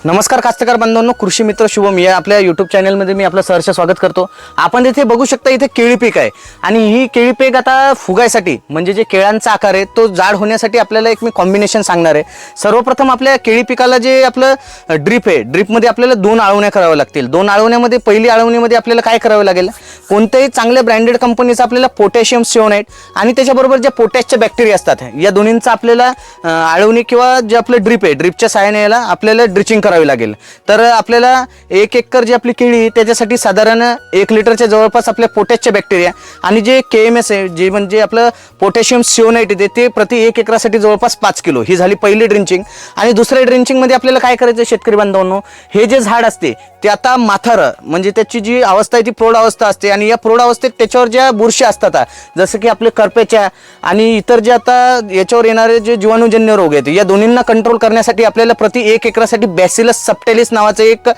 नमस्कार कास्तकार बांधवांनो, कृषी मित्र शुभम या आपल्या यूट्यूब चॅनलमध्ये मी आपलं सहर्ष स्वागत करतो। आपण इथे बघू शकता, इथे केळी पीक आहे आणि ही केळी पीक आता फुगायसाठी म्हणजे जे केळांचा आकार आहे तो जाड होण्यासाठी आपल्याला एक मी कॉम्बिनेशन सांगणार आहे। सर्वप्रथम आपल्या केळी पिकाला जे आपलं ड्रिप आहे, ड्रिपमध्ये आपल्याला 2 आळवण्या कराव्या लागतील। 2 आळवण्यामध्ये पहिली आळवणीमध्ये आपल्याला काय करावं लागेल, कोणत्याही चांगल्या ब्रँडेड कंपनीचा आपल्याला पोटॅशियम सिओनाइट आणि त्याच्याबरोबर जे पोटॅशचे बॅक्टेरिया असतात या दोन्हींचा आपल्याला आळवणी किंवा जे आपलं ड्रिप आहे ड्रिपच्या सहाय्याने याला आपल्याला ड्रिचिंग करावी लागेल। तर आपल्याला 1 एकर जी आपली केळी त्याच्यासाठी साधारण 1 लिटरच्या जवळपास आपल्या पोटॅशचे बॅक्टेरिया आणि जे KMS आहे जे म्हणजे आपलं पोटॅशियम सिओनाइट आहे ते प्रति 1 एकरासाठी जवळपास 5 किलो ही झाली पहिली ड्रिंचिंग। आणि दुसऱ्या ड्रिंचिंग मध्ये आपल्याला काय करायचं शेतकरी बांधवांनो, हे जे झाड असते ते आता माथार म्हणजे त्याची जी अवस्था आहे ती प्रौढ अवस्था असते आणि या प्रौढ अवस्थेत त्याच्यावर ज्या बुरशी असतात जसं की आपले करपेच्या आणि इतर जे आता याच्यावर येणारे जे जीवाणूजन्य रोग आहेत या दोन्हींना कंट्रोल करण्यासाठी आपल्याला प्रति 1 एकरासाठी बॅसिलस सबटिलिस नावाचं एक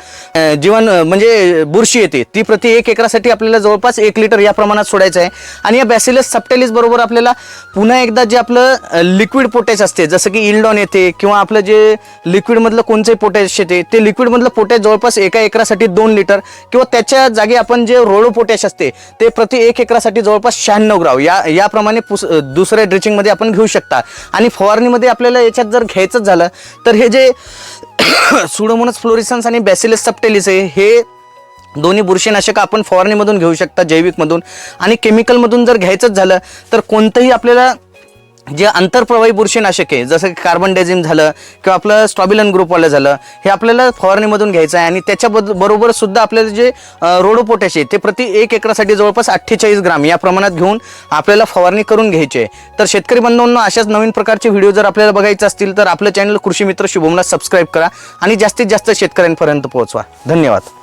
जीवाणू म्हणजे बुरशी येते, ती प्रति 1 एकरासाठी आपल्याला जवळपास 1 लिटर या प्रमाणात सोडायचं आहे। आणि या बॅसिलस सबटिलिस बरोबर आपल्याला पुन्हा एकदा जे आपलं लिक्विड पोटॅश असते जसं की इल्डॉन येते किंवा आपलं जे लिक्विड मधलं कोणते पोटॅश येते ते लिक्विड मधलं पोटॅश जवळपास 1 एकरासाठी 2 लिटर किंवा त्याच्या जागी आपण जे रोडो पोटॅश असते ते प्रति 1 एकरासाठी जवळपास 96 ग्राम याप्रमाणे दुसऱ्या ड्रिचिंग मध्ये आपण घेऊ शकता। आणि फवारणीमध्ये आपल्याला याच्यात जर घ्यायचं झालं तर हे जे सुडोमोनास फ्लोरिसन्स आणि बॅसिलस सबटिलिस आहे हे दोन्ही बुरशीनाशक आपण फवारणीमधून घेऊ शकता, जैविकमधून। आणि केमिकलमधून जर घ्यायचंच झालं तर कोणतंही आपल्याला जे आंतरप्रवाही बुरशीनाशक आहे जसं की कार्बन डायझिम झालं किंवा आपलं स्टॉबिलन ग्रुपवालं झालं हे आपल्याला फवारणीमधून घ्यायचं आहे। आणि त्याच्या बरोबर सुद्धा आपल्याला जे रोडो पोटॅश आहे ते प्रति 1 एकरासाठी जवळपास 48 ग्राम या प्रमाणात घेऊन आपल्याला फवारणी करून घ्यायची आहे। तर शेतकरी बांधवांनो, अशाच नवीन प्रकारचे व्हिडिओ जर आपल्याला बघायचे असतील तर आपलं चॅनल कृषी मित्र शुभमला सबस्क्राईब करा आणि जास्तीत जास्त शेतकऱ्यांपर्यंत पोहोचवा। धन्यवाद।